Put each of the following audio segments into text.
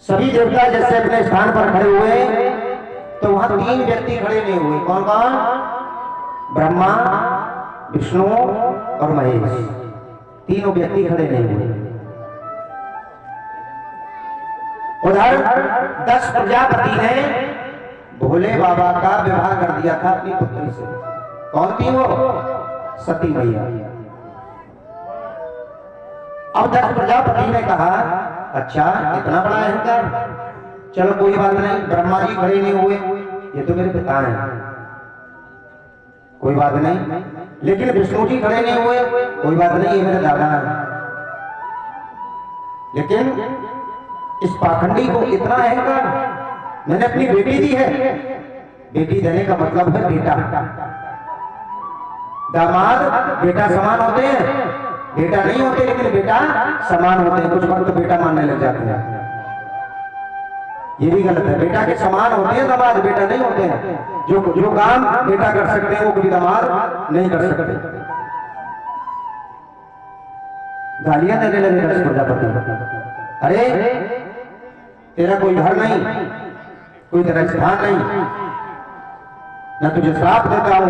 सभी देवता जैसे अपने स्थान पर खड़े हुए तो वहां 3 व्यक्ति खड़े नहीं हुए। कौन कौन? ब्रह्मा, विष्णु और महेश, तीनों व्यक्ति खड़े नहीं हुए। उधर 10 प्रजापति ने भोले बाबा का विवाह कर दिया था अपनी पुत्री से। कौन थी वो? सती मैया। अब 10 प्रजापति ने कहा अच्छा इतना बड़ा अहंकार, चलो कोई बात नहीं, ब्रह्मा जी खड़े नहीं हुए, ये तो मेरे पिता हैं, कोई बात नहीं। लेकिन विष्णु जी खड़े नहीं हुए, कोई बात नहीं, ये मेरे दादा हैं। लेकिन इस पाखंडी को इतना अहंकार, मैंने अपनी बेटी दी है। बेटी देने का मतलब है बेटा। दामाद बेटा समान होते हैं, बेटा नहीं होते लेकिन बेटा समान होते हैं। कुछ वक्त बेटा मानने लग जाते हैं, ये भी गलत है। बेटा के समान होते हैं दामाद, बेटा नहीं होते हैं। जो काम बेटा कर सकते हैं वो कभी दामाद नहीं कर सकते। गालियां देने लगे 10 प्रजापति। अरे तेरा कोई घर नहीं, कोई तेरा स्थान नहीं, मैं तुझे श्राप देता हूं,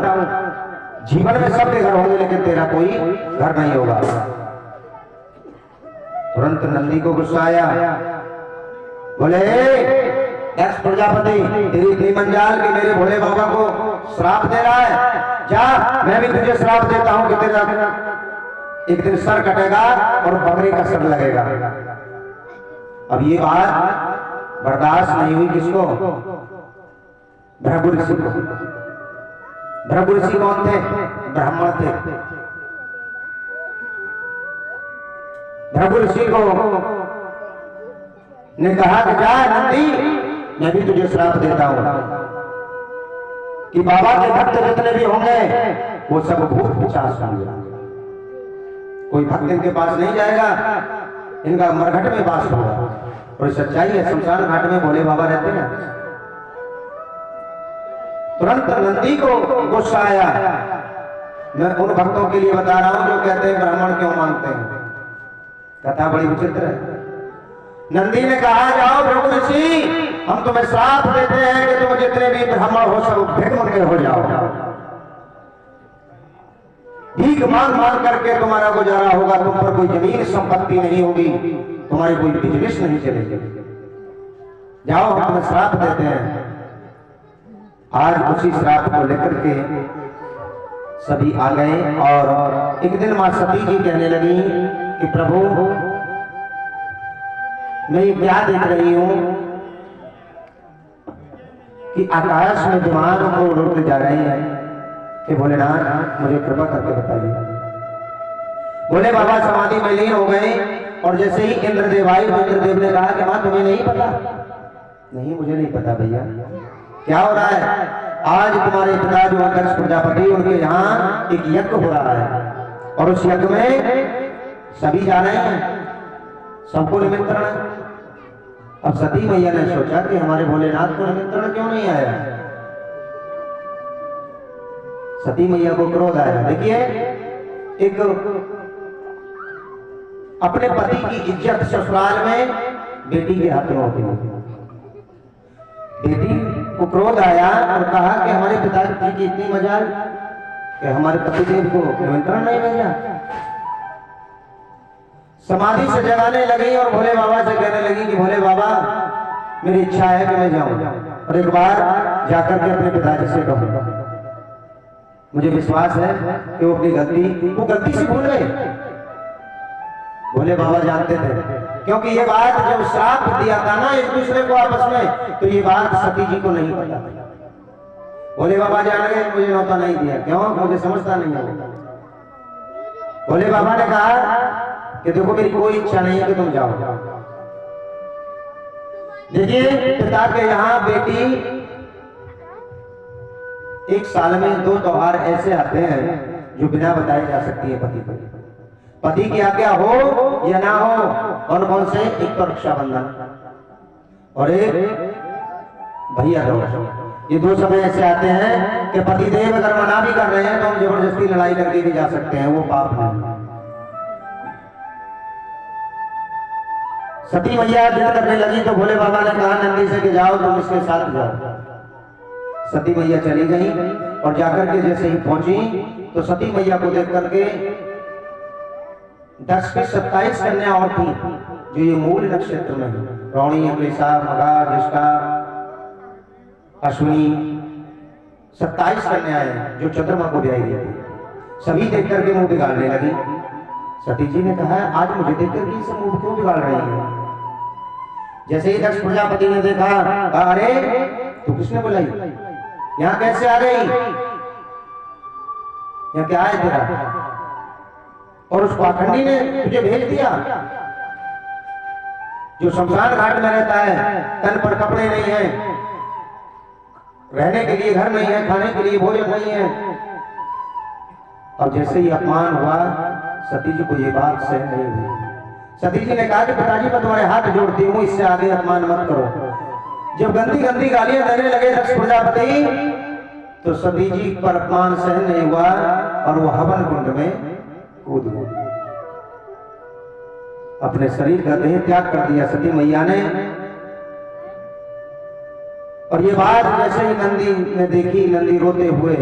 जीवन में सबके घर होंगे लेकिन तेरा कोई घर नहीं होगा। तुरंत नंदी को गुस्सा आया, बोले 10 प्रजापति तेरी इतनी मंजाल कि मेरे भोले बाबा को श्राप दे रहा है, जा मैं भी तुझे श्राप देता हूं कि तेरा एक दिन सर कटेगा और बकरी का सर लगेगा। अब ये बात बर्दाश्त नहीं हुई किसको? भृगु ऋषि को। भृगु ऋषि कौन थे? ब्राह्मण थे। भृगु ऋषि को ने कहा कि जा नंदी मैं भी तुझे श्राप देता हूं कि बाबा के भक्त जितने भी होंगे वो सब भूत पिशाच होंगे। कोई भक्त इनके पास नहीं जाएगा, इनका मरघट में वास होगा। और सच्चाई है, शमशान घाट में भोले बाबा रहते हैं। तुरंत नंदी को गुस्सा आया, मैं उन भक्तों के लिए बता रहा हूं जो कहते हैं ब्राह्मण क्यों मांगते हैं। कथा बड़ी विचित्र है। नंदी ने कहा जाओ भृगु ऋषि, हम तुम्हें श्राप देते हैं कि तुम जितने भी ब्राह्मण हो सब भिक्षुक हो जाओ, भीख मांग मांग करके तुम्हारा गुजारा होगा, तुम पर कोई जमीन संपत्ति नहीं होगी, तुम्हारी कोई बिजनेस नहीं चलेगी, जाओ हम तुम्हें श्राप देते हैं। आज उसी श्राप को लेकर के सभी आ गए और एक दिन मां सती जी कहने लगी कि प्रभु मैं ये क्या देख रही हूं कि आकाश में विमान को उड़ते जा रहे हैं कि भोलेनाथ मुझे कृपा करके बताइए। भोले बाबा समाधि में लीन हो गए और जैसे ही इंद्रदेव आए तो इंद्रदेव ने कहा कि मां तुम्हें नहीं पता? नहीं मुझे नहीं पता भैया। क्या हो रहा है? आज तुम्हारे पिता जो दक्ष प्रजापति उनके यहाँ एक यज्ञ हो रहा है और उस यज्ञ में सभी जा रहे हैं, सबको निमंत्रण है। अब सती मैया ने सोचा कि हमारे भोलेनाथ को निमंत्रण क्यों नहीं आया। सती मैया को क्रोध आया। देखिए एक अपने पति की इज्जत ससुराल में बेटी के हाथ में होती है। बेटी को क्रोध आया और कहा कि हमारे पिताजी की इतनी मजाल कि हमारे पतिदेव को निमंत्रण नहीं भेजा। समाधि से जगाने लगी और भोले बाबा से कहने लगी कि भोले बाबा मेरी इच्छा है कि मैं जाऊं और एक बार जाकर के अपने पिताजी से कहूं। मुझे विश्वास है कि वो अपनी गलती से भूल गए। भोले बाबा जानते थे क्योंकि ये बात जब श्राप दिया था ना एक दूसरे को आपस में, तो ये बात सती जी को नहीं पता था। भोले बाबा जान गए मुझे न्योता नहीं दिया, क्यों? मुझे समझता नहीं है। भोले बाबा ने कहा कि देखो मेरी कोई इच्छा नहीं है कि तुम जाओ। देखिए पिता के यहाँ बेटी एक साल में 2 त्योहार ऐसे आते हैं जो बिना बताए जा सकती है पति पर। पति की आज्ञा हो या ना हो, कौन कौन से? एक तो रक्षाबंधन और एक भैया दूज। ये 2 समय ऐसे आते हैं कि पतिदेव अगर मना भी कर रहे हैं तो हम जबरदस्ती लड़ाई करके भी जा सकते हैं, वो पाप नहीं। सती मैया जिद करने लगी तो भोले बाबा ने कहा नंदी से कि जाओ तुम इसके साथ जाओ। सती मैया चली गई और जाकर के जैसे ही पहुंची तो सती मैया को देख करके 10 की 27 कन्या और थी जो ये मूल नक्षत्र में है, रोहिणी, अग्निशा, मघा, ज्येष्ठा, अश्विनी, 27 कन्याएं जो चंद्रमा को ब्याही गई थी। सभी देख करके मुंह बिगाड़ने लगी। सती जी ने कहा आज मुझे देख करके इसे मुंह क्यों बिगाड़ रही है। जैसे ही दक्ष प्रजापति ने देखा, अरे तू किसने बुलाई, यहाँ कैसे आ गई, यहाँ क्या है तेरा, और उस पाखंडी ने तुझे भेज दिया जो शमशान घाट में रहता है, तन पर कपड़े नहीं है, रहने के लिए घर नहीं है, खाने के लिए भोजन नहीं है। और जैसे ही अपमान हुआ सती जी को ये बात सहन नहीं हुई। सती जी ने कहा कि पिताजी मैं तुम्हारे हाथ जोड़ती हूँ, इससे आगे अपमान मत करो। जब गंदी गंदी गालियां देने लगे दक्ष प्रजापति तो सती जी पर अपमान सहन नहीं हुआ और वो हवन कुंड में कूद गई, अपने शरीर का देह त्याग कर दिया सती मैया ने। और ये बात जैसे ही नंदी ने देखी, नंदी रोते हुए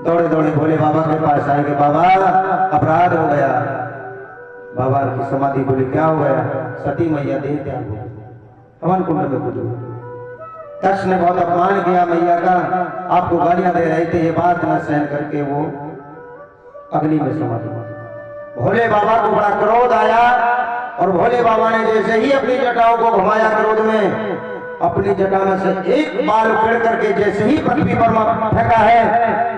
दौड़े दौड़े भोले बाबा के पास आए कि बाबा अपराध हो गया। बाबा की समाधि बोली क्या हो गया, सती मैया देह त्याग हो गई, हवन कुंड में कूद गई। दक्ष ने बहुत अपमान किया मैया का, आपको गालियां दे रहे थे, ये बात न सहन करके वो अग्नि में समाधि। भोले बाबा को बड़ा क्रोध आया और भोले बाबा ने जैसे ही अपनी जटाओं को घुमाया क्रोध में, अपनी जटा में से एक बाल उखेड़ करके जैसे ही पृथ्वी पर फेंका है,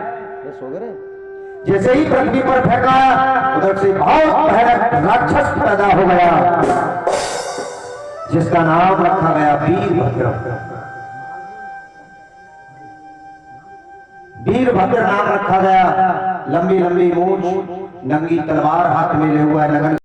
जैसे ही पृथ्वी पर फेंका उधर से बहुत भयानक राक्षस पैदा हो गया जिसका नाम रखा गया वीरभद्र। वीरभद्र नाम रखा गया। लंबी लंबी मूंछ, नंगी तलवार हाथ में ले हुआ है, लगन